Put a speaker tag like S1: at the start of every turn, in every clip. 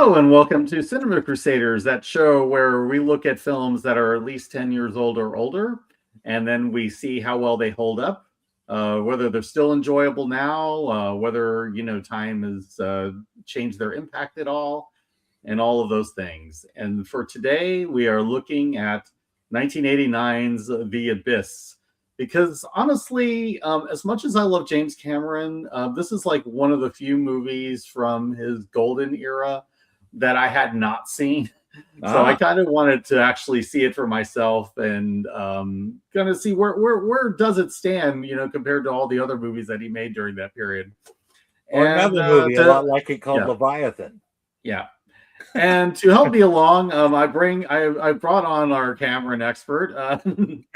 S1: Hello and welcome to Cinema Crusaders, that show where we look at films that are at least 10 years old or older, and then we see how well they hold up, whether they're still enjoyable now, whether, time has changed their impact at all, and all of those things. And for today, we are looking at 1989's The Abyss. Because honestly, as much as I love James Cameron, this is like one of the few movies from his golden era that I had not seen. So I kind of wanted to actually see it for myself and kind of see where does it stand, compared to all the other movies that he made during that period.
S2: Or another movie, a lot like it, called Leviathan.
S1: Yeah. And to help me along, I brought on our Cameron expert,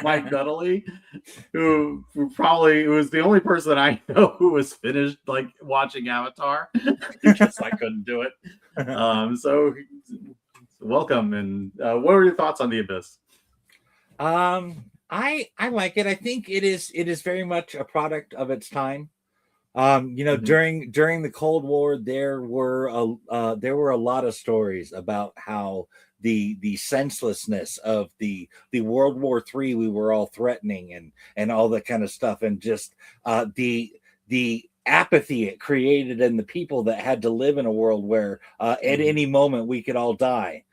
S1: Mike Dudley, who was the only person I know who was finished like watching Avatar because I couldn't do it. So welcome. And what are your thoughts on The Abyss?
S2: I like it. I think it is very much a product of its time. During the Cold War, there were a lot of stories about how the senselessness of the World War III we were all threatening and all that kind of stuff, and just the apathy it created in the people that had to live in a world where at any moment we could all die.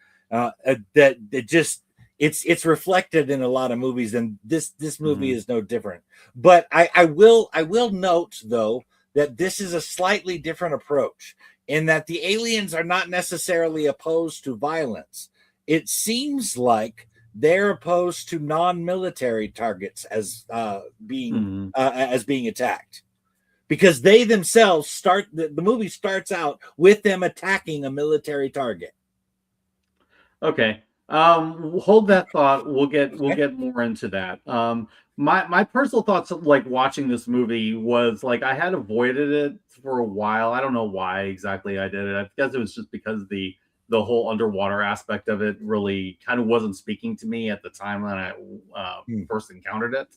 S2: It's reflected in a lot of movies, and this movie is no different. But I will note, though, that this is a slightly different approach in that the aliens are not necessarily opposed to violence. It seems like they're opposed to non-military targets as being attacked, because they themselves the movie starts out with them attacking a military target.
S1: Okay. Hold that thought. We'll get more into that. My personal thoughts of like watching this movie was like I had avoided it for a while. I don't know why exactly I did it. I guess it was just because the whole underwater aspect of it really kind of wasn't speaking to me at the time when I first encountered it.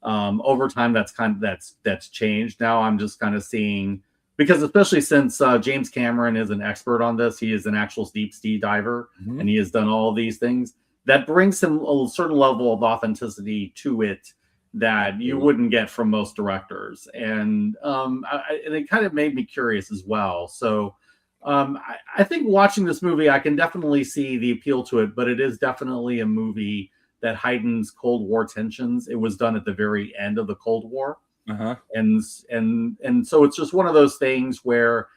S1: Over time, that's changed. Now I'm just kind of seeing, because especially since James Cameron is an expert on this, he is an actual deep sea diver, and he has done all these things. That brings him a certain level of authenticity to it that you wouldn't get from most directors. And it kind of made me curious as well. So I think watching this movie, I can definitely see the appeal to it, but it is definitely a movie that heightens Cold War tensions. It was done at the very end of the Cold War. And so it's just one of those things where,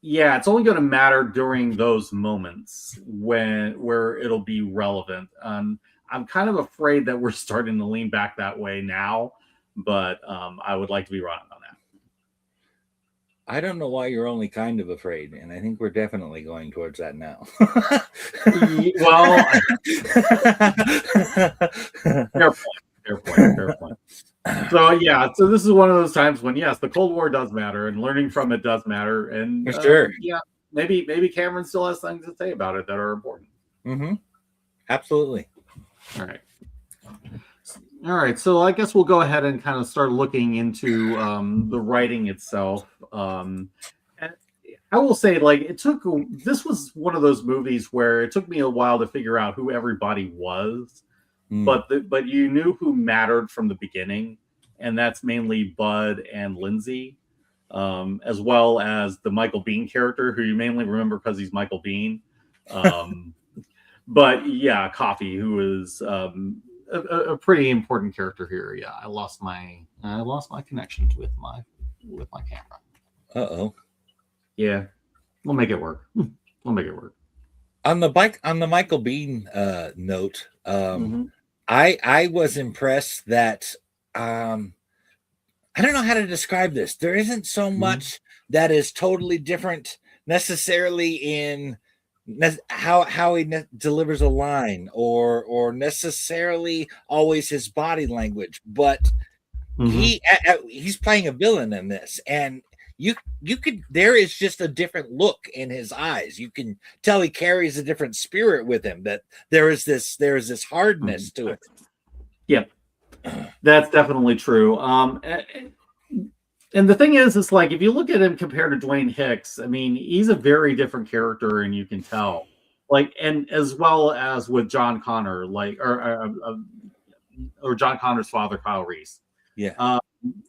S1: yeah, it's only going to matter during those moments where it'll be relevant. I'm kind of afraid that we're starting to lean back that way now, but I would like to be wrong on that.
S2: I don't know why you're only kind of afraid, and I think we're definitely going towards that now.
S1: Well, fair point. So yeah, so this is one of those times when, yes, the Cold War does matter, and learning from it does matter, and
S2: for sure,
S1: yeah, maybe Cameron still has things to say about it that are important.
S2: Absolutely.
S1: All right. So I guess we'll go ahead and kind of start looking into the writing itself. And I will say, like, this was one of those movies where it took me a while to figure out who everybody was. But you knew who mattered from the beginning, and that's mainly Bud and Lindsay, as well as the Michael Biehn character, who you mainly remember because he's Michael Biehn. But yeah, Coffee, who is a pretty important character here. Yeah, I lost my connection with my camera. Yeah, we'll make it work.
S2: On the Michael Biehn note, I was impressed that I don't know how to describe this. There isn't so much that is totally different necessarily in how he delivers a line or necessarily always his body language, but he's playing a villain in this, and you could, there is just a different look in his eyes. You can tell he carries a different spirit with him, that there is this hardness to it.
S1: Yeah, that's definitely true. And the thing is, it's like if you look at him compared to Dwayne Hicks, I mean, he's a very different character, and you can tell. Like, and as well as with John Connor, like, or John Connor's father, Kyle Reese.
S2: Yeah.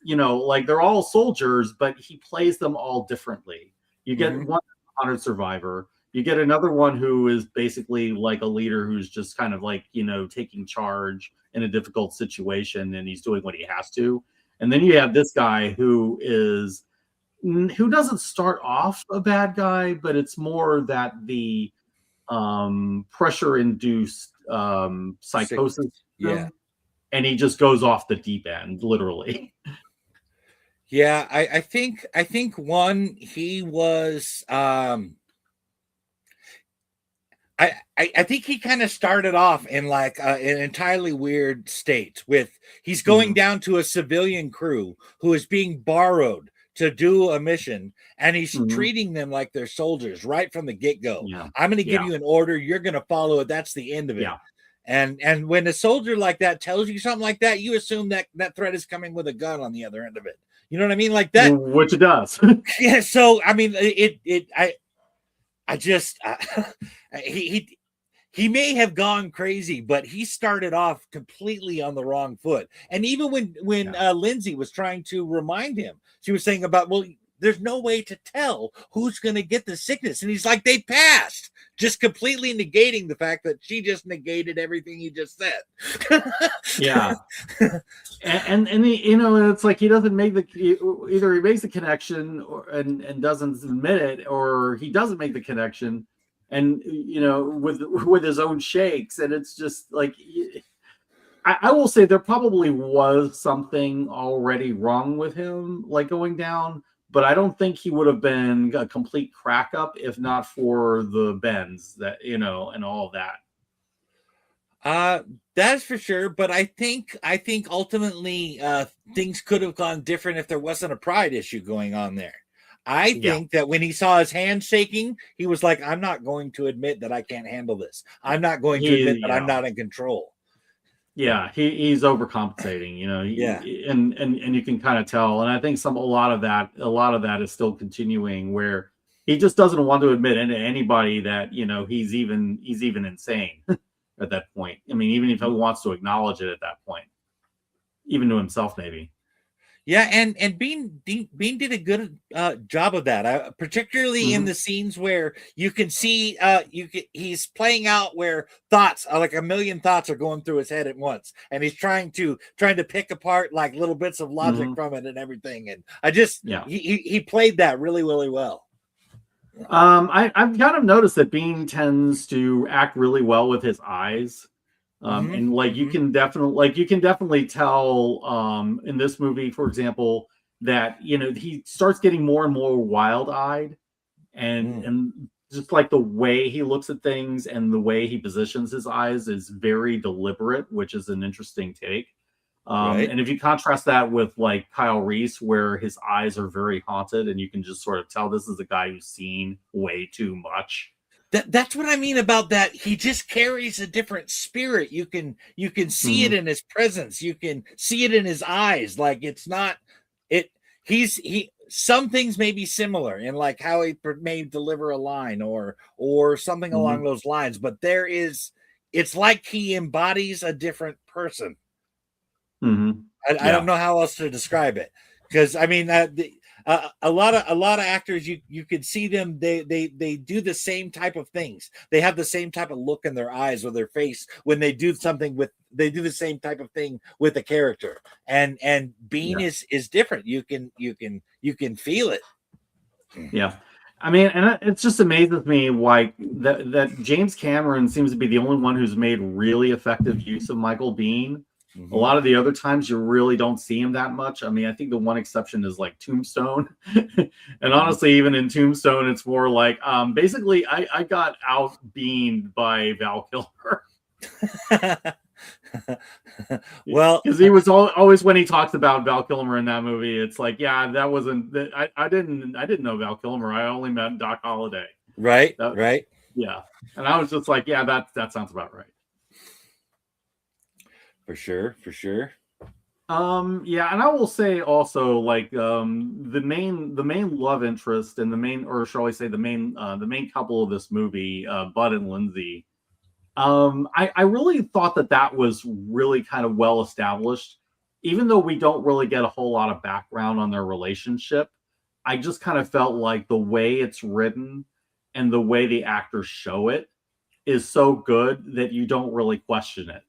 S1: Like they're all soldiers, but he plays them all differently. You get
S2: Mm-hmm.
S1: one honored survivor. You get another one who is basically like a leader who's just kind of like, taking charge in a difficult situation, and he's doing what he has to. And then you have this guy who doesn't start off a bad guy, but it's more that the pressure induced psychosis,
S2: Yeah.
S1: and he just goes off the deep end, literally.
S2: Yeah, I think one, he was I think he kind of started off in like an entirely weird state with he's going down to a civilian crew who is being borrowed to do a mission, and he's treating them like they're soldiers right from the get-go.
S1: Yeah.
S2: I'm going to give you an order, you're going to follow it, that's the end of it.
S1: Yeah.
S2: And when a soldier like that tells you something like that, you assume that that threat is coming with a gun on the other end of it. You know what I mean? Like that,
S1: which it does.
S2: Yeah. So I mean, he may have gone crazy, but he started off completely on the wrong foot. And even when Lindsay was trying to remind him, she was saying about, well, there's no way to tell who's going to get the sickness. And he's like, they passed, just completely negating the fact that she just negated everything he just said.
S1: Yeah. And it's like he doesn't make either he makes the connection and doesn't admit it, or he doesn't make the connection and with his own shakes. And it's just like, I will say there probably was something already wrong with him, like going down, but I don't think he would have been a complete crack up if not for the bends that, and all of that.
S2: That's for sure. But I think ultimately things could have gone different if there wasn't a pride issue going on there. I think that when he saw his hand shaking, he was like, I'm not going to admit that I can't handle this. I'm not going to admit that I'm not in control.
S1: Yeah, he's overcompensating, and you can kind of tell. And I think a lot of that is still continuing, where he just doesn't want to admit to anybody that, he's even insane at that point. I mean, even if he wants to acknowledge it at that point, even to himself, maybe.
S2: Yeah, and Bean did a good job of that, particularly in the scenes where you can see he's playing out where thoughts are like a million thoughts are going through his head at once, and he's trying to pick apart like little bits of logic from it and everything. And he played that really, really well.
S1: I've kind of noticed that Bean tends to act really well with his eyes. And like you can definitely tell in this movie, for example, that he starts getting more and more wild-eyed, and just like the way he looks at things and the way he positions his eyes is very deliberate, which is an interesting take. And if you contrast that with like Kyle Reese, where his eyes are very haunted, and you can just sort of tell this is a guy who's seen way too much.
S2: That's what I mean about that. He just carries a different spirit. You can see it in his presence. You can see it in his eyes. Like it's not it. Some things may be similar in like how he may deliver a line or something along those lines. But it's like he embodies a different person. I don't know how else to describe it, because I mean a lot of actors, you could see them, they do the same type of things. They have the same type of look in their eyes or their face when they do something they do the same type of thing with the character. And Bean is different. You can feel it.
S1: Yeah. I mean, and it just amazes me why that James Cameron seems to be the only one who's made really effective use of Michael Biehn. A lot of the other times you really don't see him that much. I mean, I think the one exception is like Tombstone. And honestly, even in Tombstone, it's more like basically I got out-beamed by Val Kilmer.
S2: Well,
S1: because he was always, when he talks about Val Kilmer in that movie, it's like, yeah, that wasn't I didn't know Val Kilmer. I only met Doc Holliday.
S2: Right.
S1: Yeah. And I was just like, yeah, that sounds about right.
S2: For sure.
S1: Yeah, and I will say also, like, the main love interest and the main, or shall I say, the main couple of this movie, Bud and Lindsay. I really thought that that was really kind of well established, even though we don't really get a whole lot of background on their relationship. I just kind of felt like the way it's written and the way the actors show it is so good that you don't really question it.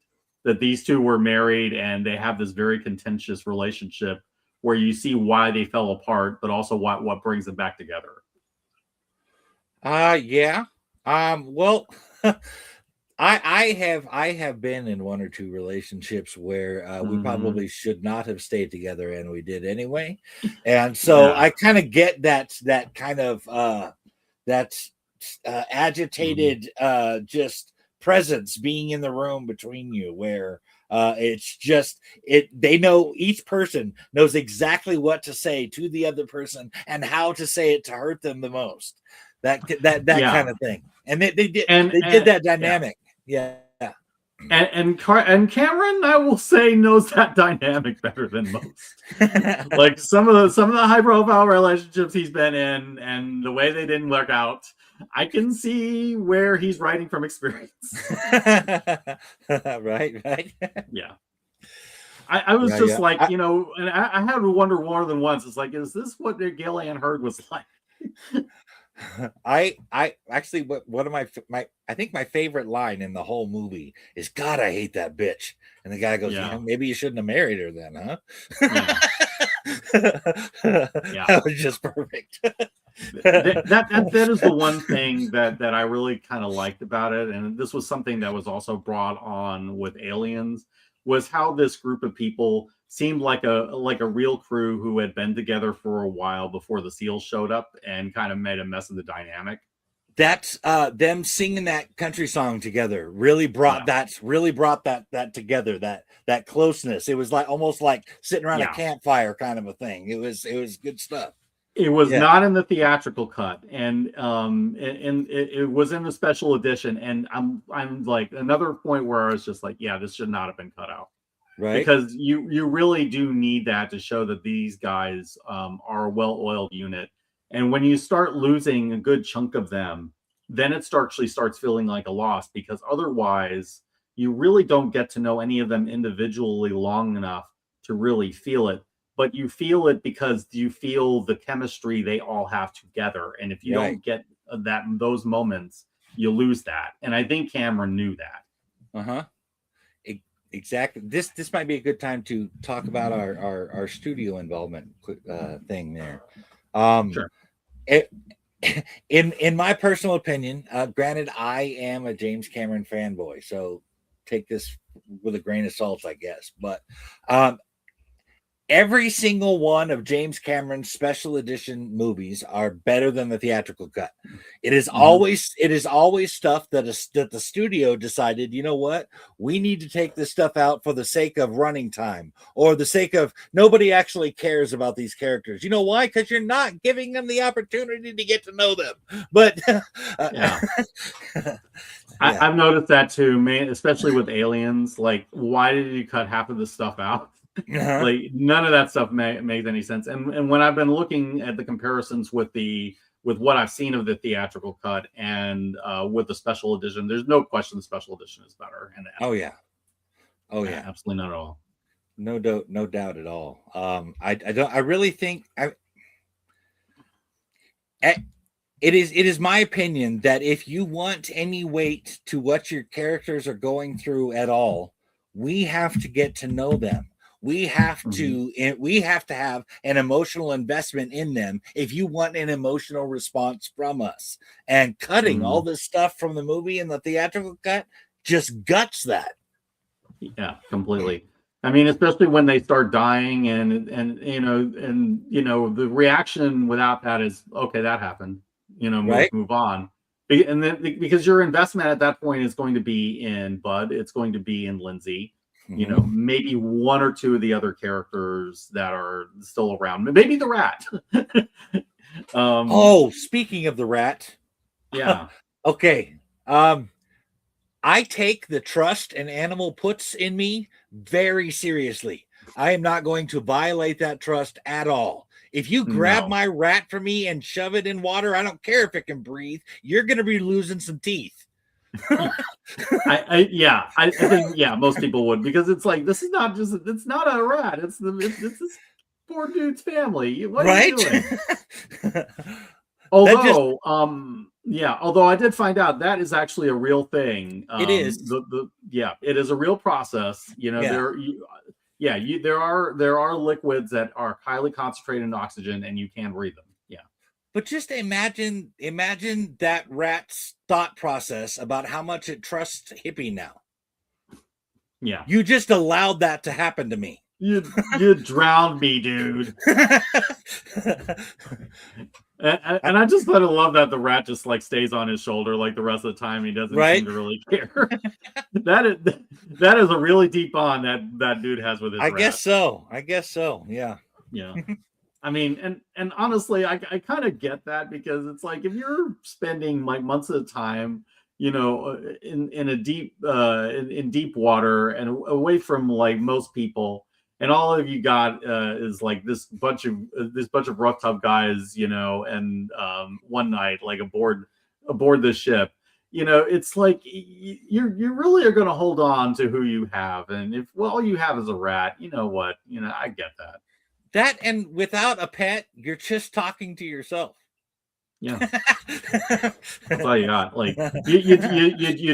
S1: That these two were married and they have this very contentious relationship where you see why they fell apart, but also what brings them back together.
S2: Yeah. Well, I have been in one or two relationships where we
S1: Mm-hmm.
S2: probably should not have stayed together and we did anyway. And so
S1: Yeah.
S2: I kind of get that kind of that
S1: Mm-hmm.
S2: agitated just presence being in the room between you where it's just it they know each person knows exactly what to say to the other person and how to say it to hurt them the most, that kind
S1: Yeah.
S2: of thing, and they did
S1: And
S2: that
S1: yeah.
S2: dynamic. Yeah.
S1: And Cameron, I will say, knows that dynamic better than most. Like some of the high profile relationships he's been in, and the way they didn't work out, I can see where he's writing from experience.
S2: Right, right.
S1: Yeah, I was
S2: Yeah,
S1: just
S2: yeah.
S1: like, and I had to wonder more than once. It's like, is this what Gillian Hurd was like?
S2: I actually, one of my I think my favorite line in the whole movie is, "God, I hate that bitch," and the guy goes, "Yeah,
S1: Yeah,
S2: maybe you shouldn't have married her then, huh?"
S1: yeah, yeah.
S2: That was just perfect.
S1: That is the one thing that I really kind of liked about it, and this was something that was also brought on with Aliens, was how this group of people seemed like a real crew who had been together for a while before the SEALs showed up and kind of made a mess of the dynamic.
S2: That's them singing that country song together
S1: Yeah,
S2: really brought that together, that closeness. It was like almost like sitting around a
S1: yeah.
S2: campfire kind of a thing. It was good stuff.
S1: It was
S2: Yeah.
S1: not in the theatrical cut, and it was in the special edition. And I'm like, another point where I was just like, yeah, this should not have been cut out,
S2: Right.
S1: because you really do need that to show that these guys are a well-oiled unit. And when you start losing a good chunk of them, then actually starts feeling like a loss, because otherwise you really don't get to know any of them individually long enough to really feel it. But you feel it because you feel the chemistry they all have together. And if you
S2: Right.
S1: don't get those moments, you lose that. And I think Cameron knew that.
S2: Uh-huh. Exactly. This might be a good time to talk about our studio involvement thing there. Um,
S1: Sure.
S2: it, in my personal opinion, granted, I am a James Cameron fanboy, so take this with a grain of salt, I guess. But um, every single one of James Cameron's special edition movies are better than the theatrical cut.
S1: Mhm.
S2: It is always stuff that the studio decided, you know what, we need to take this stuff out for the sake of running time or the sake of nobody actually cares about these characters. You know why? Because you're not giving them the opportunity to get to know them. But
S1: Yeah.
S2: yeah,
S1: I've noticed that too, man, especially with Aliens. Like, why did you cut half of this stuff out?
S2: uh-huh.
S1: Like, none of that stuff makes any sense. And when I've been looking at the comparisons with what I've seen of the theatrical cut and with the special edition, there's no question the special edition is better. And
S2: Oh yeah, oh yeah.
S1: absolutely not at all.
S2: No doubt at all. I don't. I really think I, it is my opinion that if you want any weight to what your characters are going through at all, we have to get to know them.
S1: Mhm.
S2: We have to have an emotional investment in them if you want an emotional response from us. And cutting all
S1: Mhm.
S2: this stuff from the movie and the theatrical cut just guts that.
S1: Yeah, completely. I mean, especially when they start dying, the reaction without that is okay. That happened.
S2: Right?
S1: Move on. And then because your investment at that point is going to be in Bud, it's going to be in Lindsay.
S2: Mm-hmm.
S1: Maybe one or two of the other characters that are still around. Maybe the rat. um,
S2: Oh, speaking of the rat,
S1: yeah.
S2: okay. Um, I take the trust an animal puts in me very seriously. I am not going to violate that trust at all. If you grab
S1: No.
S2: my rat from me and shove it in water, I don't care if it can breathe. You're going to be losing some teeth.
S1: I think most people would, because it's like, this is not just, it's not a rat, it's this poor dude's family. What are you
S2: Right?
S1: doing?
S2: That just
S1: Although I did find out that is actually a real thing.
S2: it is.
S1: It is a real process. You know, there are liquids that are highly concentrated in oxygen, and you can breathe them. Yeah.
S2: But just imagine that rat's thought process about how much it trusts Hippie now.
S1: Yeah.
S2: You just allowed that to happen to me.
S1: You drowned me, dude. And I just kind of love that the rat just like stays on his shoulder like the rest of the time. He doesn't seem to really care. that is a really deep bond that dude has with his rat.
S2: I guess so. Yeah.
S1: Yeah. I mean, and honestly, I kind of get that, because it's like, if you're spending like months at a time, you know, in a deep in deep water and away from like most people, and all of you got is like this bunch of rough tough guys, you know, and one night like aboard the ship, you know, it's like you really are going to hold on to who you have, and if all you have is a rat, you know what, you know, I get that.
S2: That, and without a pet, you're just talking to yourself.
S1: Yeah. That's all you got. Like you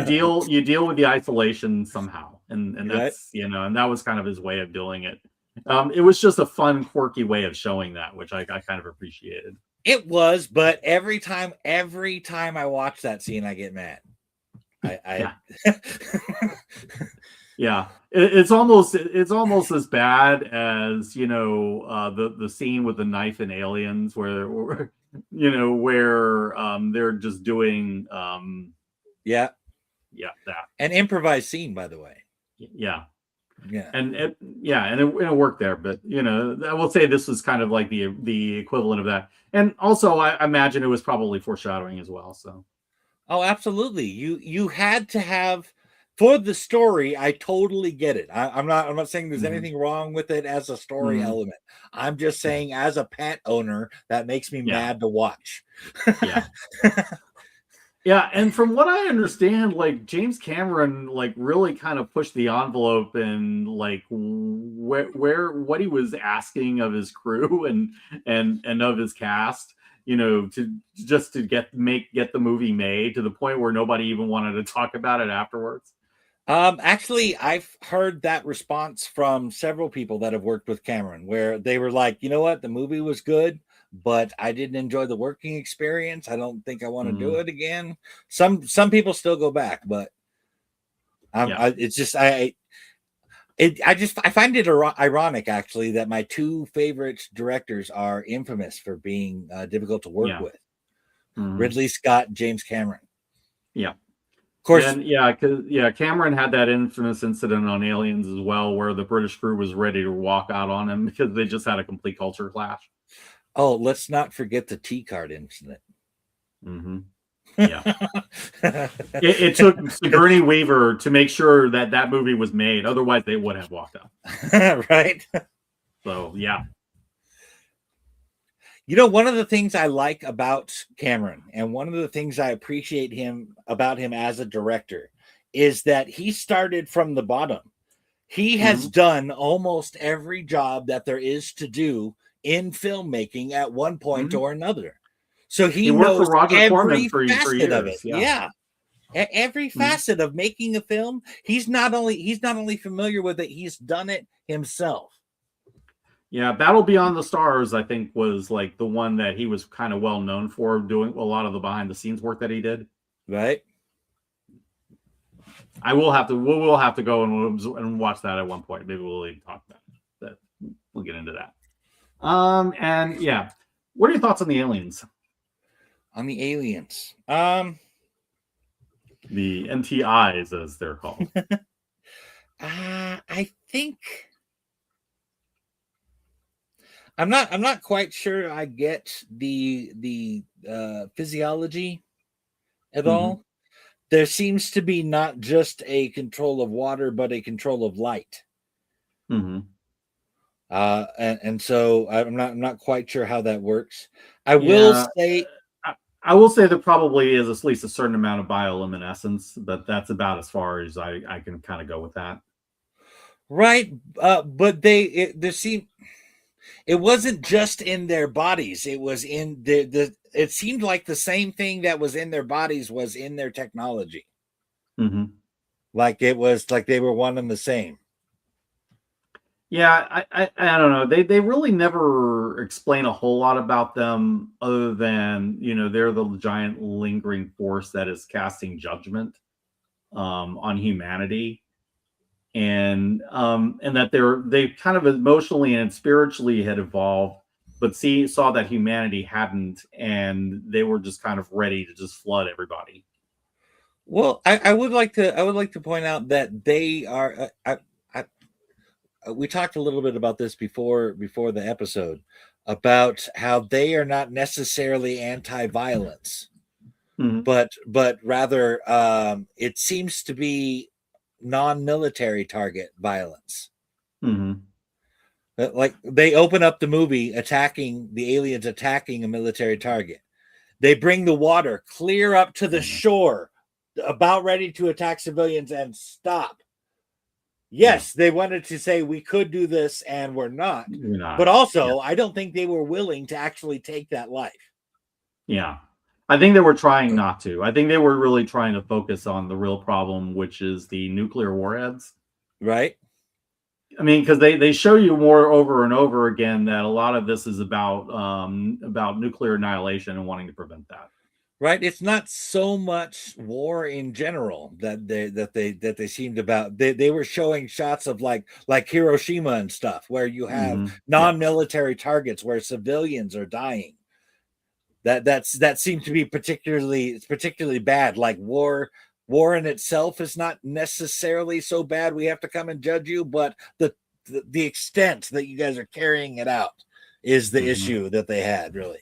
S1: deal with the isolation somehow. And that's, you know, and that was kind of his way of doing it. It was just a fun, quirky way of showing that, which I kind of appreciated.
S2: It was, but every time I watch that scene, I get mad.
S1: Yeah, it's almost as bad as, you know, the scene with the knife in Aliens, where you know, where they're just doing
S2: that an improvised scene, by the way. And
S1: it worked there. But, you know, I will say this was kind of like the equivalent of that, and also I imagine it was probably foreshadowing as well. So
S2: absolutely, you had to have, for the story. I totally get it. I'm not saying there's anything wrong with it as a story element. I'm just saying, as a pet owner, that makes me mad to watch.
S1: Yeah, and from what I understand, like James Cameron, like really kind of pushed the envelope and like where what he was asking of his crew and of his cast, you know, to get the movie made, to the point where nobody even wanted to talk about it afterwards.
S2: Actually, I've heard that response from several people that have worked with Cameron, where they were like, you know what, the movie was good, but I didn't enjoy the working experience. I don't think I want to do it again. Some people still go back, but I find it ironic, actually, that my two favorite directors are infamous for being difficult to work with. Ridley Scott, James Cameron.
S1: Yeah. Of course, Cameron had that infamous incident on Aliens as well, where the British crew was ready to walk out on him because they just had a complete culture clash.
S2: Oh, let's not forget the T card incident.
S1: Yeah, it took Sigourney Weaver to make sure that movie was made. Otherwise, they would have walked out.
S2: Right.
S1: So yeah.
S2: You know, one of the things I like about Cameron, and one of the things I appreciate about him as a director, is that he started from the bottom. He has done almost every job that there is to do in filmmaking at one point or another. So he knows every facet of it. Yeah. Every facet of making a film. He's not only familiar with it, he's done it himself.
S1: Yeah, Battle Beyond the Stars, I think, was like the one that he was kind of well known for, doing a lot of the behind the scenes work that he did.
S2: Right.
S1: We'll have to go and watch that at one point. Maybe we'll even talk about that. We'll get into that. And yeah, what are your thoughts on the aliens? The NTIs, as they're called.
S2: I think I'm not quite sure I get the physiology at all. there seems to be not just a control of water, but a control of light.
S1: Mm-hmm.
S2: And so I'm not quite sure how that works. I will
S1: Yeah,
S2: say,
S1: I will say there probably is at least a certain amount of bioluminescence, but that's about as far as I can kind of go with that.
S2: right, but it wasn't just in their bodies. It was in the it seemed like the same thing that was in their bodies was in their technology.
S1: Mm-hmm.
S2: Like it was like they were one and the same.
S1: Yeah, I don't know. They really never explain a whole lot about them other than, they're the giant lingering force that is casting judgment on humanity. And that they kind of emotionally and spiritually had evolved, but saw that humanity hadn't, and they were just kind of ready to just flood everybody.
S2: Well, I would like to point out that they are. We talked a little bit about this before the episode about how they are not necessarily anti-violence,
S1: Mm-hmm.
S2: but rather it seems to be non-military target violence.
S1: Mm-hmm.
S2: Like they open up the movie attacking the aliens attacking a military target. They bring the water clear up to the shore, about ready to attack civilians and stop.
S1: Yeah,
S2: Yes, they wanted to say we could do this and we're not.
S1: you're
S2: But
S1: not. Yeah.
S2: also, I don't think they were willing to actually take that life.
S1: Yeah. I think they were trying not to. I think they were really trying to focus on the real problem, which is the nuclear warheads.
S2: Right?
S1: I mean, because they show you more over and over again that a lot of this is about nuclear annihilation and wanting to prevent that.
S2: Right? It's not so much war in general that they seemed about. They were showing shots of like Hiroshima and stuff where you have
S1: Mm-hmm. Yeah.
S2: non-military targets where civilians are dying. That seemed to be particularly bad. Like war in itself is not necessarily so bad. We have to come and judge you, but the extent that you guys are carrying it out is the
S1: Mm-hmm.
S2: issue that they had, really.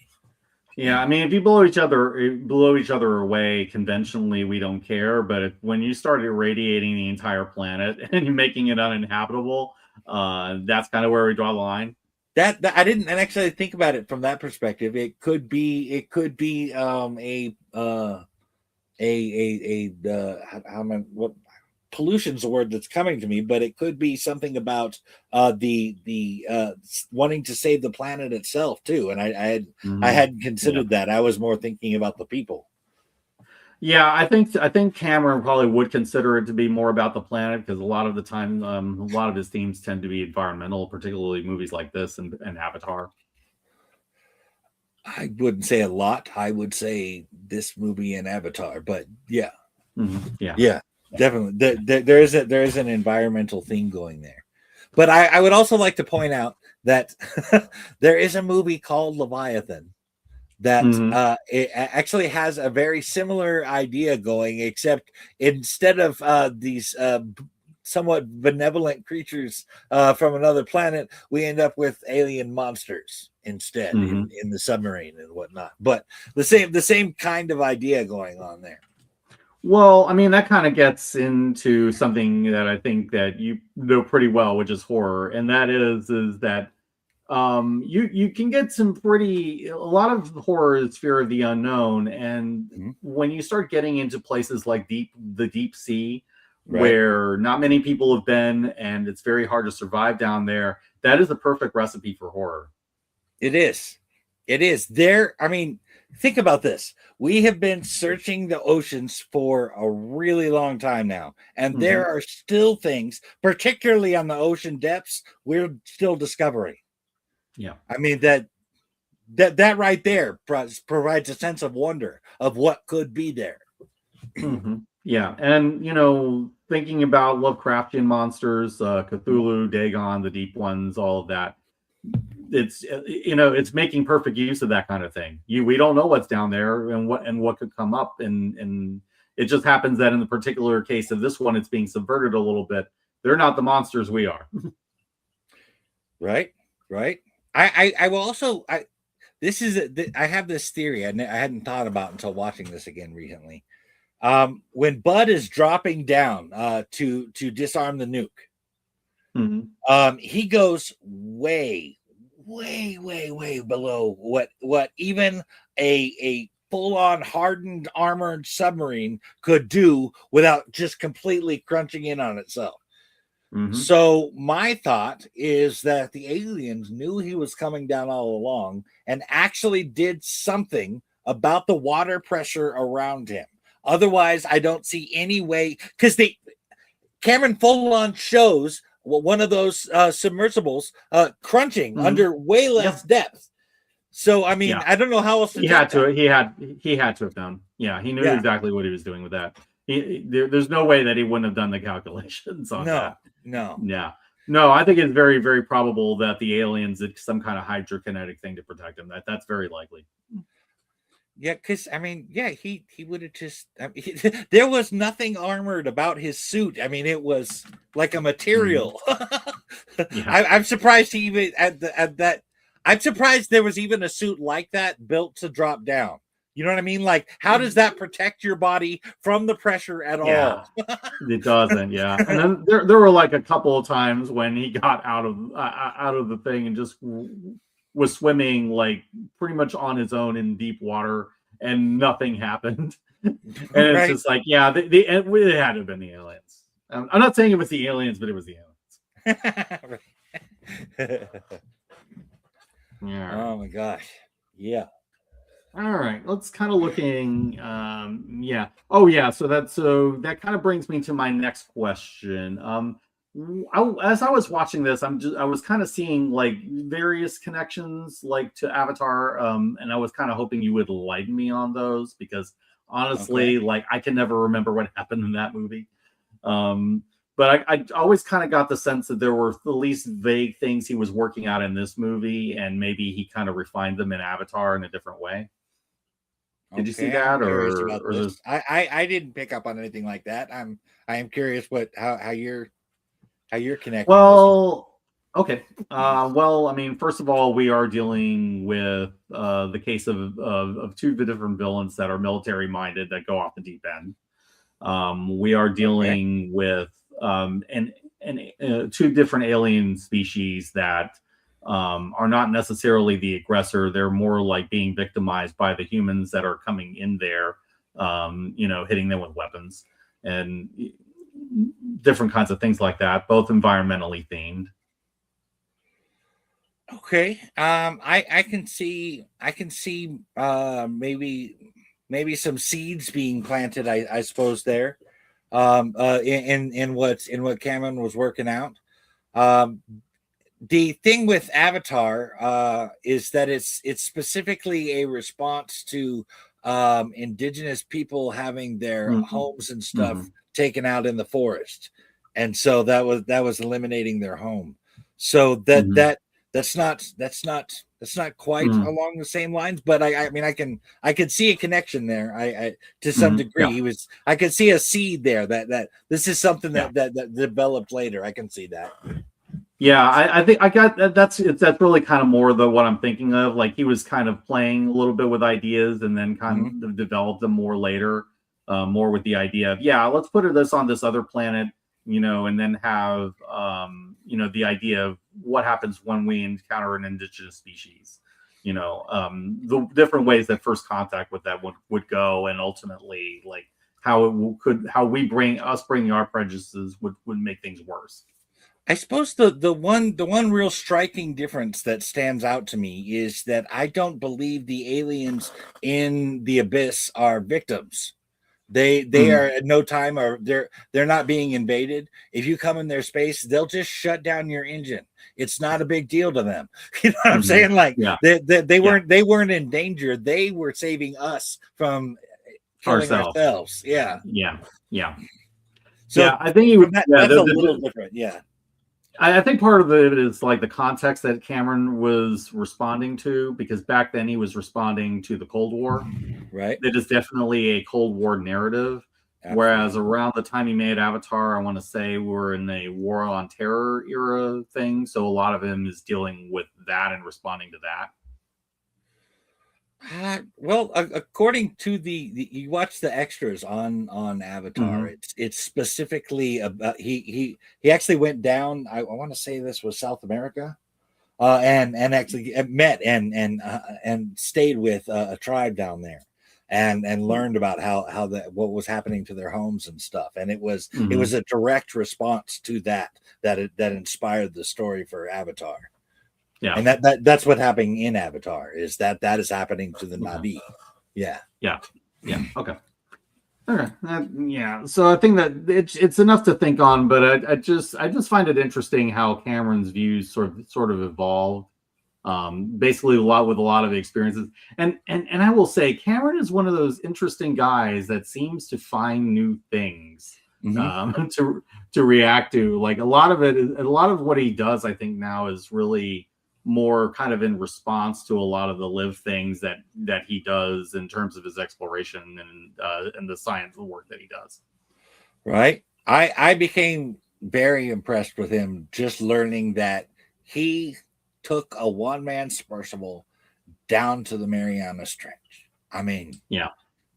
S1: Yeah, I mean, if you blow each other away conventionally, we don't care. But when you start irradiating the entire planet and you're making it uninhabitable, that's kind of where we draw the line.
S2: That I didn't actually think about it from that perspective. It could be how am I, what pollution's the word that's coming to me, but it could be something about the wanting to save the planet itself too. And I
S1: Hmm.
S2: hadn't
S1: Yeah,
S2: considered that. I was more thinking about the people.
S1: yeah. I think Cameron probably would consider it to be more about the planet because a lot of the time, a lot of his themes tend to be environmental, particularly movies like this and Avatar.
S2: I wouldn't say a lot. I would say this movie and Avatar, but yeah,
S1: Yeah.
S2: yeah, definitely. There is an environmental theme going there. But I would also like to point out that there is a movie called Leviathan that
S1: Hmm.
S2: it actually has a very similar idea going, except instead of these somewhat benevolent creatures from another planet, we end up with alien monsters instead
S1: Hmm.
S2: in the submarine and whatnot. But the same kind of idea going on there.
S1: Well, I mean, that kind of gets into something that I think that you know pretty well, which is horror, and that is that you can get some pretty a lot of horror is fear of the unknown, and
S2: Mhm.
S1: when you start getting into places like the deep sea,
S2: Right?
S1: where not many people have been, and it's very hard to survive down there, that is the perfect recipe for horror.
S2: It is. It is. I mean, think about this. We have been searching the oceans for a really long time now, and there
S1: Hmm.
S2: are still things, particularly on the ocean depths, we're still discovering.
S1: Yeah.
S2: I mean that right there provides a sense of wonder of what could be there.
S1: Hmm. Yeah, and thinking about Lovecraftian monsters, Cthulhu, Dagon, the deep ones, all of that. It's making perfect use of that kind of thing. We don't know what's down there and what could come up, and it just happens that in the particular case of this one, it's being subverted a little bit. They're not the monsters we are.
S2: Right? Right? I will also I have this theory I hadn't thought about until watching this again recently. When Bud is dropping down to disarm the nuke, he goes way below what even a full-on hardened armored submarine could do without just completely crunching in on itself. So my thought is that the aliens knew he was coming down all along and actually did something about the water pressure around him. Otherwise, I don't see any way, because Cameron full-on shows one of those submersibles crunching under way less depth. So I mean, I don't know how else to
S1: he had to. He had to have done. Yeah, he knew exactly what he was doing with that. There's no way that he wouldn't have done the calculations on that. No. I think it's very, very probable that the aliens did some kind of hydrokinetic thing to protect him. That's very likely.
S2: Yeah, because I mean, he would have just. I mean, there was nothing armored about his suit. I mean, it was like a material. I'm surprised he even at that. I'm surprised there was even a suit like that built to drop down. You know what I mean? Like, how does that protect your body from the pressure at all?
S1: It doesn't. Yeah, and then there were like a couple of times when he got out of the thing and just was swimming like pretty much on his own in deep water, and nothing happened. And it's just like, it had to have been the aliens. I'm not saying it was the aliens, but it was the aliens.
S2: Oh my gosh. Yeah.
S1: All right, let's kind of looking. So that kind of brings me to my next question. As I was watching this, I was kind of seeing like various connections like to Avatar, and I was kind of hoping you would enlighten me on those, because honestly, like I can never remember what happened in that movie. But I always kind of got the sense that there were at least vague things he was working out in this movie, and maybe he kind of refined them in Avatar in a different way. Did you see that, or
S2: I didn't pick up on anything like that. I am curious how you're connecting.
S1: Well, okay. Well, I mean, first of all, we are dealing with the case of two different villains that are military minded that go off the deep end. We are dealing with two different alien species that are not necessarily the aggressor. They're more like being victimized by the humans that are coming in there, hitting them with weapons and different kinds of things like that, both environmentally themed.
S2: Okay. I can see maybe some seeds being planted, I suppose, there. In what Cameron was working out. The thing with Avatar is that it's specifically a response to indigenous people having their homes and stuff taken out in the forest, and so that was eliminating their home. So that's not quite along the same lines, but I mean I can see a connection there. I to some degree I could see a seed there that this is something that developed later. I can see that.
S1: Yeah, I think I got that's really kind of more what I'm thinking of. Like he was kind of playing a little bit with ideas and then kind of developed them more later, more with the idea of let's put this on this other planet, and then have the idea of what happens when we encounter an indigenous species, the different ways that first contact with that would go, and ultimately like how we bring our prejudices would make things worse.
S2: I suppose the one real striking difference that stands out to me is that I don't believe the aliens in the abyss are victims. They are at no time, or they're not being invaded. If you come in their space, they'll just shut down your engine. It's not a big deal to them. You know what I'm saying? Like they weren't in danger. They were saving us from killing ourselves. Yeah. So
S1: I think
S2: that's a little different. Yeah.
S1: I think part of it is like the context that Cameron was responding to, because back then he was responding to the Cold War.
S2: Right.
S1: It is definitely a Cold War narrative. Absolutely. Whereas around the time he made Avatar, I want to say we're in a War on Terror era thing. So a lot of him is dealing with that and responding to that.
S2: Well, according to you watch the extras on Avatar,
S1: Mm-hmm.
S2: it's specifically about he actually went down. I want to say this was South America, and actually met and stayed with a tribe down there, and learned about how that what was happening to their homes and stuff. And it
S1: Mm-hmm.
S2: was a direct response to that inspired the story for Avatar.
S1: Yeah.
S2: And that's what happening in Avatar is that is happening to the
S1: Okay.
S2: Na'vi. Yeah.
S1: Yeah. Yeah. Okay. Okay. Yeah. So I think that it's enough to think on, but I just find it interesting how Cameron's views sort of evolved. Basically, a lot of experiences, and I will say, Cameron is one of those interesting guys that seems to find new things
S2: Mm-hmm.
S1: to react to. Like a lot of it, a lot of what he does, I think now is really more kind of in response to a lot of the live things that he does in terms of his exploration and the science work that he does.
S2: Right. I became very impressed with him just learning that he took a one man submersible down to the Marianas Trench. I mean,
S1: Yeah,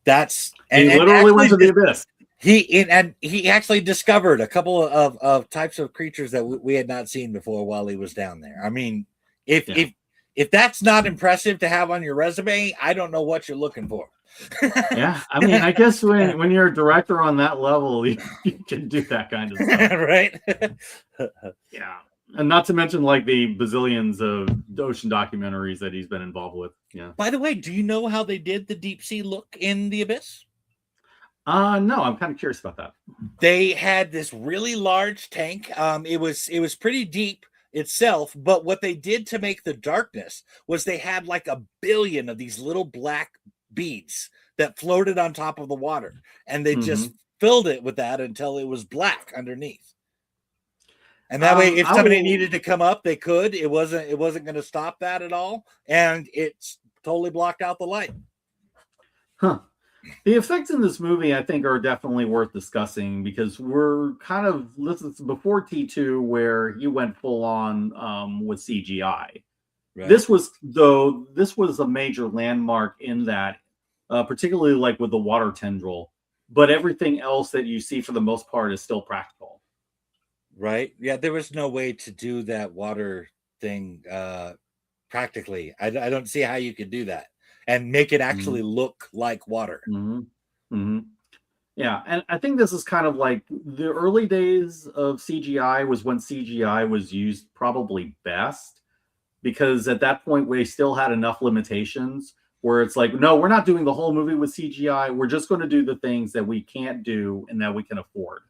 S2: that's
S1: he
S2: and
S1: literally went
S2: actually
S1: to the abyss.
S2: he actually discovered a couple of types of creatures that we had not seen before while he was down there. I mean, if
S1: Yeah.
S2: if if that's not impressive to have on your resume, I don't know what you're looking for.
S1: Yeah, I mean, I guess when you're a director on that level, you can do that kind of stuff.
S2: Right.
S1: Yeah, and not to mention like the bazillions of ocean documentaries that he's been involved with. Yeah.
S2: By the way, do you know how they did the deep sea look in the abyss?
S1: No, I'm kind of curious about that.
S2: They had this really large tank. It was pretty deep itself, but what they did to make the darkness was they had like a billion of these little black beads that floated on top of the water, and they just
S1: Hmm.
S2: filled it with that until it was black underneath. And that way, if
S1: I
S2: somebody
S1: will.
S2: needed to come up, they could. It wasn't going to stop that at all, and it's totally blocked out the light.
S1: Huh. The effects in this movie, I think, are definitely worth discussing because we're kind of this is before T2, where he went full on with CGI.
S2: Right.
S1: This was a major landmark in that, particularly like with the water tendril. But everything else that you see for the most part is still practical.
S2: Right. Yeah, there was no way to do that water thing practically. I don't see how you could do that and make it
S1: Mm-hmm.
S2: actually look like water.
S1: Mm-hmm. Mm-hmm. Yeah, and I think this is kind of like the early days of CGI was when CGI was used probably best because at that point we still had enough limitations where it's like, no, we're not doing the whole movie with CGI. We're just going to do the things that we can't do and that we can afford.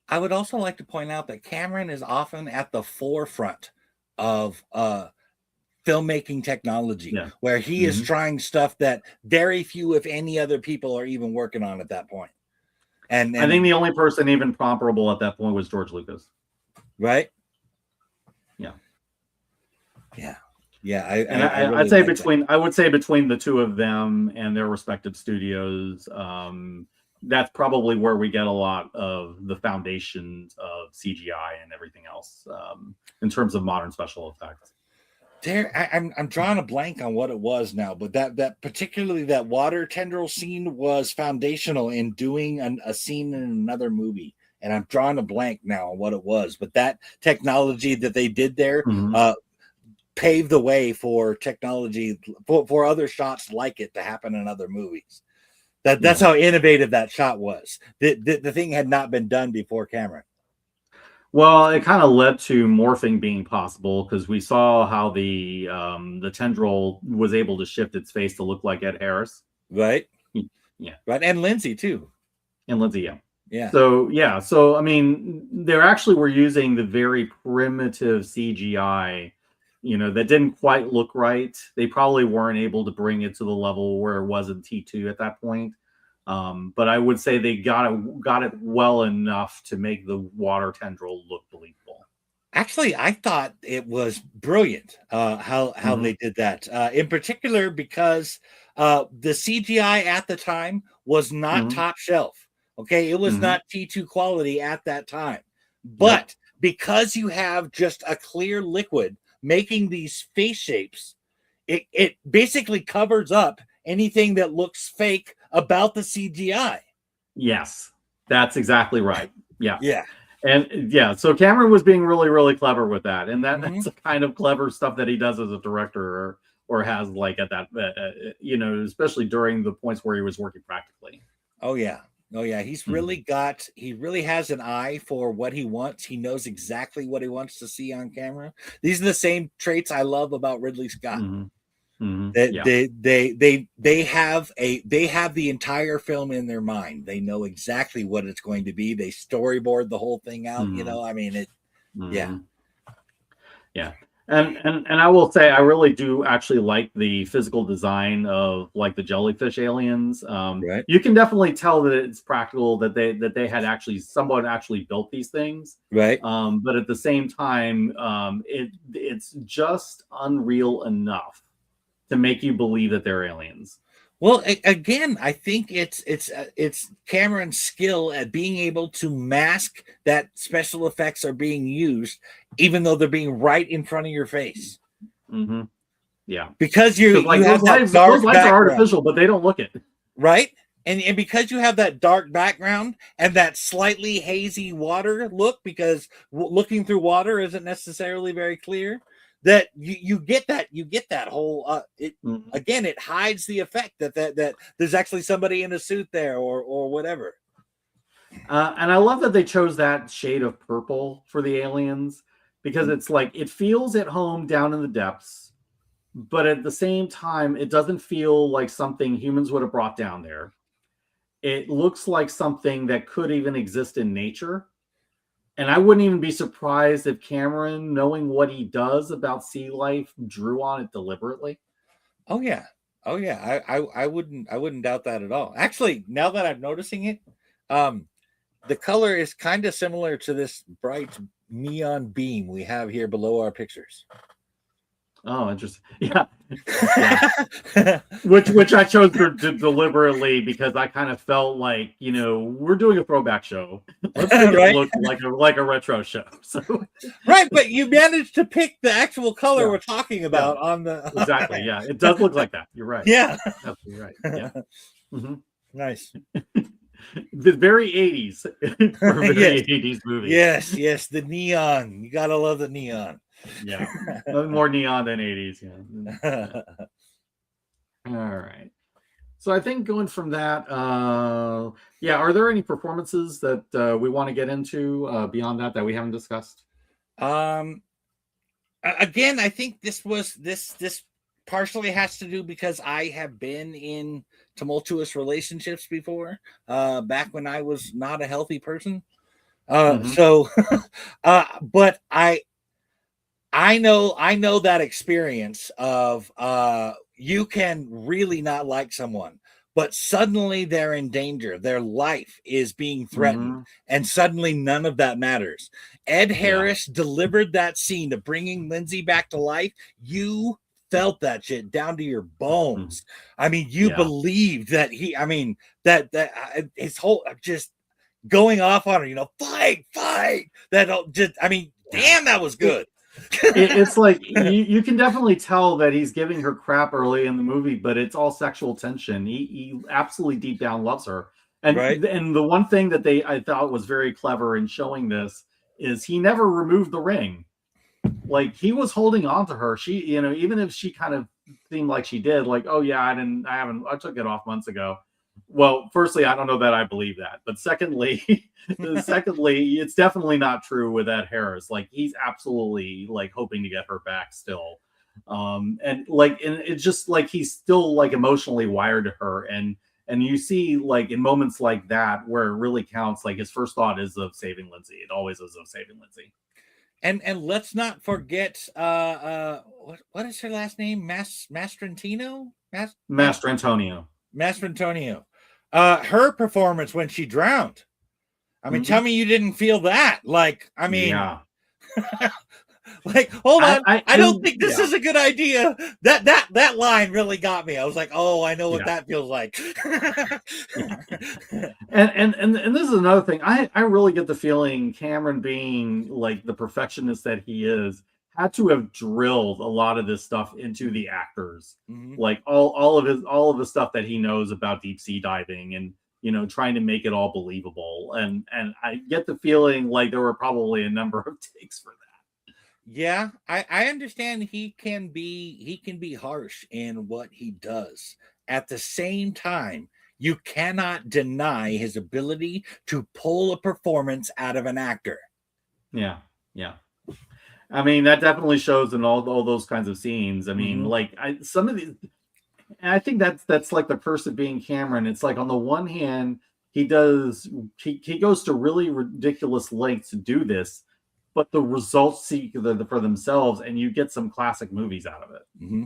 S2: I would also like to point out that Cameron is often at the forefront of filmmaking technology,
S1: Yeah.
S2: where he is
S1: Hmm.
S2: trying stuff that very few, if any, other people are even working on at that point.
S1: I think
S2: And
S1: the only person even comparable at that point was George Lucas.
S2: right,
S1: Yeah.
S2: yeah, yeah,
S1: And
S2: I
S1: I'd
S2: really
S1: say
S2: like that.
S1: between I would say between the two of them and their respective studios, that's probably where we get a lot of the foundations of CGI and everything else in terms of modern special effects.
S2: I'm drawing a blank on what it was now, but that particularly that water tendril scene was foundational in doing a scene in another movie, and I'm drawing a blank now on what it was. But that technology that they did there
S1: Mm-hmm.
S2: paved the way for technology for other shots like it to happen in other movies. That's
S1: Yeah.
S2: how innovative that shot was. The thing had not been done before Cameron.
S1: Well, it kind of led to morphing being possible because we saw how the tendril was able to shift its face to look like Ed Harris.
S2: Right,
S1: Yeah,
S2: right, and Lindsay too.
S1: and Lindsay, yeah.
S2: Yeah,
S1: So I mean, they actually were using the very primitive CGI, that didn't quite look right. They probably weren't able to bring it to the level where it was in T2 at that point. But I would say they got it well enough to make the water tendril look believable.
S2: actually, I thought it was brilliant how
S1: Hmm.
S2: they did that. In particular, because the CGI at the time was not
S1: Hmm.
S2: top shelf. Okay, it was
S1: Hmm.
S2: not T2 quality at that time.
S1: Yep.
S2: But because you have just a clear liquid making these face shapes, it basically covers up anything that looks fake about the CGI.
S1: Yes, that's exactly right. Yeah.
S2: Yeah.
S1: And yeah, so Cameron was being really, really clever with that, and
S2: Mm-hmm.
S1: that's the kind of clever stuff that he does as a director, or has like at that, especially during the points where he was working practically.
S2: Oh yeah, He's really he really has an eye for what he wants. He knows exactly what he wants to see on camera. These are the same traits I love about Ridley Scott.
S1: Yeah.
S2: They have the entire film in their mind. They know exactly what it's going to be. They storyboard the whole thing out. I mean, yeah.
S1: And I will say I really do actually like the physical design of like the jellyfish aliens.
S2: Right.
S1: You can definitely tell that it's practical, that they had someone actually built these things.
S2: Right.
S1: But at the same time, it's just unreal enough to make you believe that they're aliens.
S2: Well, again, I think it's Cameron's skill at being able to mask that special effects are being used, even though they're being right in front of your face.
S1: Yeah,
S2: because you have
S1: those lights are artificial, but they don't look it.
S2: Right, and because you have that dark background and that slightly hazy water look, because looking through water isn't necessarily very clear. That you get that whole again, it hides the effect that there's actually somebody in a suit there or whatever.
S1: And I love that they chose that shade of purple for the aliens, because it's like it feels at home down in the depths, but at the same time it doesn't feel like something humans would have brought down there. It looks like something that could even exist in nature. And I wouldn't even be surprised if Cameron, knowing what he does about sea life, drew on it deliberately.
S2: Oh yeah. I wouldn't doubt that at all. Actually, now that I'm noticing it, the color is kind of similar to this bright neon beam we have here below our pictures.
S1: Oh, interesting. Yeah. which I chose to deliberately, because I kind of felt like, we're doing a throwback show. Let's make it look like a retro show. So
S2: right, but you managed to pick the actual color we're talking about on the
S1: exactly. Yeah, it does look like that. You're right.
S2: Yeah,
S1: absolutely right. Yeah.
S2: Nice.
S1: Very 80s for a very 80s movie.
S2: Yes, the neon. You gotta love the neon.
S1: Yeah, more neon than 80s. Yeah. All right. So I think going from that, are there any performances that we want to get into beyond that we haven't discussed?
S2: Again, I think this partially has to do because I have been in tumultuous relationships before, back when I was not a healthy person. So, but I know that experience of you can really not like someone, but suddenly they're in danger. Their life is being threatened, and suddenly none of that matters. Ed Harris delivered that scene of bringing Lindsay back to life. You felt that shit down to your bones. I mean, you believed that that his whole just going off on her, fight. Damn, that was good.
S1: It's like you can definitely tell that he's giving her crap early in the movie, but it's all sexual tension. He absolutely deep down loves her. And the one thing that I thought was very clever in showing this is he never removed the ring. Like, he was holding on to her. She, even if she kind of seemed like she did, like, oh yeah, I took it off months ago. Well, firstly, I don't know that I believe that, but secondly, it's definitely not true with Ed Harris. Like, he's absolutely like hoping to get her back still, and it's just like he's still like emotionally wired to her, and you see like in moments like that where it really counts. Like, his first thought is of saving Lindsay. It always is of saving Lindsay.
S2: And let's not forget what is her last name? Mastrantonio. Her performance when she drowned. I mean, tell me you didn't feel that. Like, I mean, like, hold on. I don't think this is a good idea. That line really got me. I was like, oh, I know what that feels like.
S1: and this is another thing. I really get the feeling Cameron, being like the perfectionist that he is, had to have drilled a lot of this stuff into the actors,
S2: Mm-hmm.
S1: like all of the stuff that he knows about deep sea diving, and trying to make it all believable. And I get the feeling like there were probably a number of takes for that.
S2: Yeah, I understand he can be harsh in what he does. At the same time, you cannot deny his ability to pull a performance out of an actor.
S1: Yeah, yeah. I mean, that definitely shows in all those kinds of scenes. I mean,
S2: Mm-hmm.
S1: like some of these, and I think that's like the curse of being Cameron. It's like on the one hand, he goes to really ridiculous lengths to do this, but the results speak for themselves, and you get some classic movies out of it.
S2: Mm-hmm.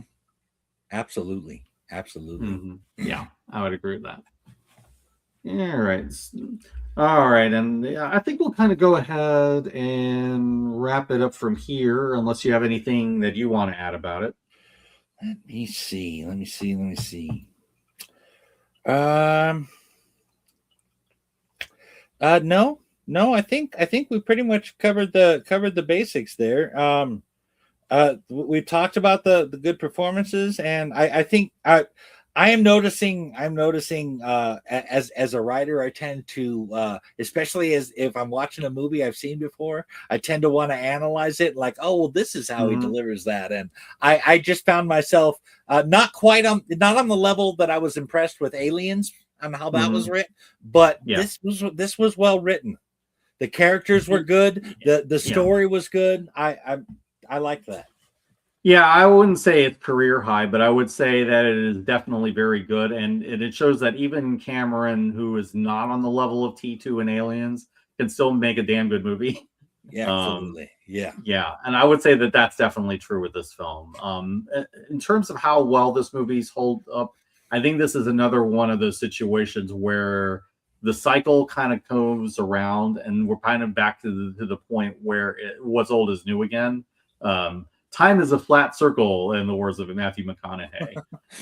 S2: Absolutely, absolutely.
S1: Mm-hmm. Yeah, I would agree with that. Yeah, right. All right, and I think we'll kind of go ahead and wrap it up from here, unless you have anything that you want to add about it.
S2: Let me see. Let me see. Let me see. Um. No, no. I think we pretty much covered the basics there. We talked about the good performances, and I think I'm noticing as a writer, I tend to especially as if I'm watching a movie I've seen before, I tend to want to analyze it like, oh well, this is how he
S1: Mm-hmm.
S2: delivers that. And I just found myself not on the level that I was impressed with Aliens on how that was
S1: Mm-hmm.
S2: written, but
S1: Yeah.
S2: this was well written. The characters were good, the
S1: Yeah.
S2: story was good. I liked that.
S1: Yeah, I wouldn't say it's career high, but I would say that it is definitely very good, and it shows that even Cameron, who is not on the level of T2 and Aliens, can still make a damn good movie.
S2: Yeah,
S1: Um,
S2: absolutely. Yeah.
S1: yeah, and I would say that that's definitely true with this film. In terms of how well this movie's hold up, I think this is another one of those situations where the cycle kind of goes around, and we're kind of back to the point where what's old is new again. Time is a flat circle, in the words of Matthew McConaughey.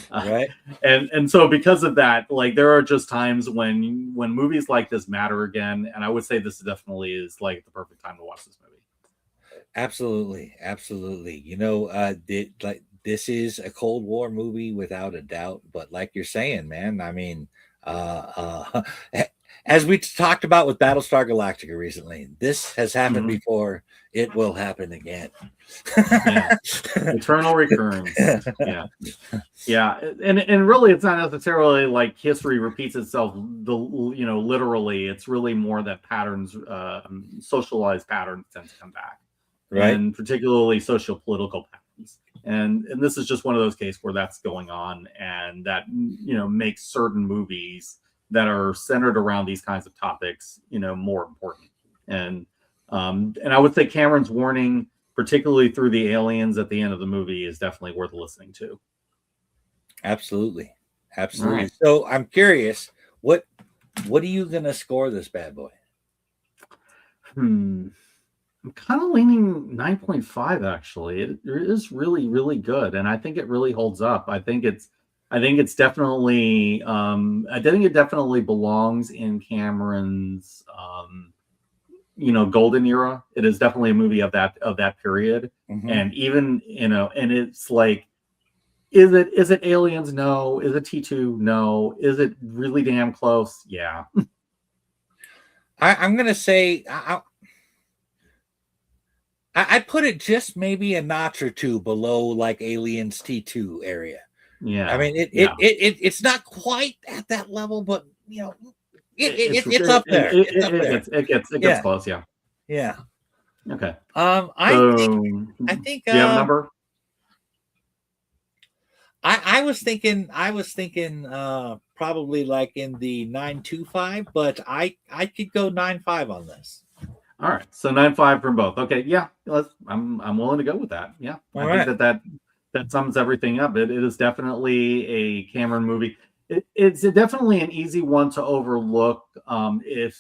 S1: Uh,
S2: Right.
S1: and so because of that, like there are just times when movies like this matter again, and I would say this definitely is like the perfect time to watch this movie.
S2: Absolutely. Absolutely. Like this is a Cold War movie without a doubt. But like you're saying, man, I mean, as we talked about with Battlestar Galactica recently, this has happened
S1: Mhm.
S2: before. It will happen again.
S1: Yeah, eternal recurrence. Yeah, yeah, and really, it's not necessarily like history repeats itself. Literally, it's really more that patterns, socialized patterns, tend to come back,
S2: Right.
S1: and particularly social-political patterns. And this is just one of those cases where that's going on, and that makes certain movies that are centered around these kinds of topics, more important. And I would say Cameron's warning, particularly through the aliens at the end of the movie, is definitely worth listening to.
S2: Absolutely.
S1: All
S2: Absolutely.
S1: right.
S2: So I'm curious, what are you gonna score this bad boy?
S1: I'm kind of leaning 9.5 actually. It is really, really good. And I think it really holds up. I think it's definitely I think it definitely belongs in Cameron's golden era. It is definitely a movie of that period.
S2: Mm-hmm.
S1: And even, and it's like, is it Aliens? No. Is it T2? No. Is it really damn close? Yeah.
S2: I'm gonna say I put it just maybe a notch or two below like Aliens T2 area. I
S1: Yeah.
S2: mean,
S1: Yeah.
S2: it's not quite at that level, but
S1: It's
S2: it's up there. It's up there.
S1: it gets
S2: Yeah,
S1: close. Yeah.
S2: yeah.
S1: Okay.
S2: I think
S1: So,
S2: I
S1: do
S2: think
S1: you have a number?
S2: I was thinking probably like in the 9.25, but I could go 9.5 on this.
S1: All right. So 9.5 from both. Okay. Yeah. I'm willing to go with that. Yeah.
S2: All
S1: I think
S2: right.
S1: that sums everything up. It is definitely a Cameron movie. It's definitely an easy one to overlook, if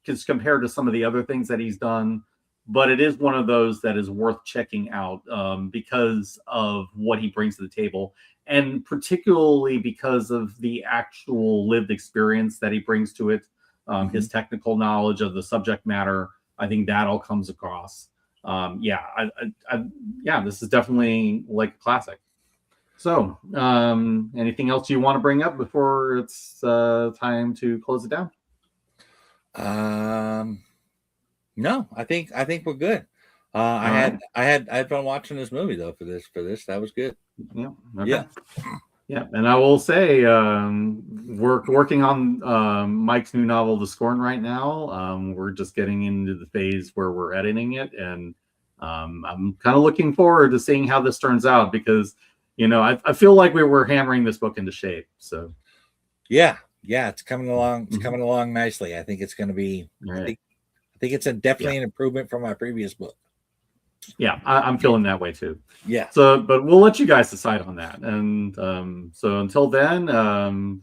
S1: because compared to some of the other things that he's done, but it is one of those that is worth checking out, because of what he brings to the table, and particularly because of the actual lived experience that he brings to it,
S2: Mhm.
S1: his technical knowledge of the subject matter. I think that all comes across. Yeah, this is definitely like a classic. So, anything else you want to bring up before it's time to close it down?
S2: No, I think we're good. I had fun watching this movie though. For this, that was good.
S1: Yeah. Okay.
S2: Yeah.
S1: Yeah, and I will say we're working on Mike's new novel, The Scorn, right now. We're just getting into the phase where we're editing it, and I'm kind of looking forward to seeing how this turns out because, I feel like we were hammering this book into shape. So
S2: yeah, it's coming along. It's coming along nicely. I think it's going to be.
S1: Right.
S2: I think it's definitely an improvement from my previous book.
S1: Yeah, I'm feeling that way too.
S2: Yeah.
S1: So, but we'll let you guys decide on that. And so until then, go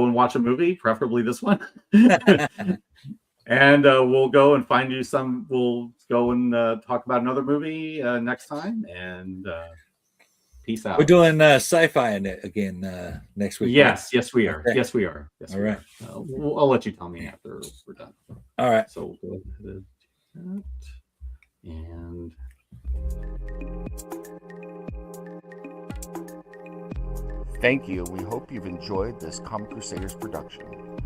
S1: and watch a movie, preferably this one. And we'll go and find you some. We'll go and talk about another movie next time. And peace out.
S2: We're doing sci-fi again next week.
S1: Yes, right? Yes, we are. Okay. Yes, we are. Yes,
S2: all right.
S1: I'll let you tell me after we're done.
S2: All right.
S1: So we'll go ahead and.
S3: Thank you. We hope you've enjoyed this Comic Crusaders production.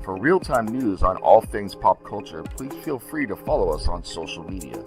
S3: For real-time news on all things pop culture, please feel free to follow us on social media.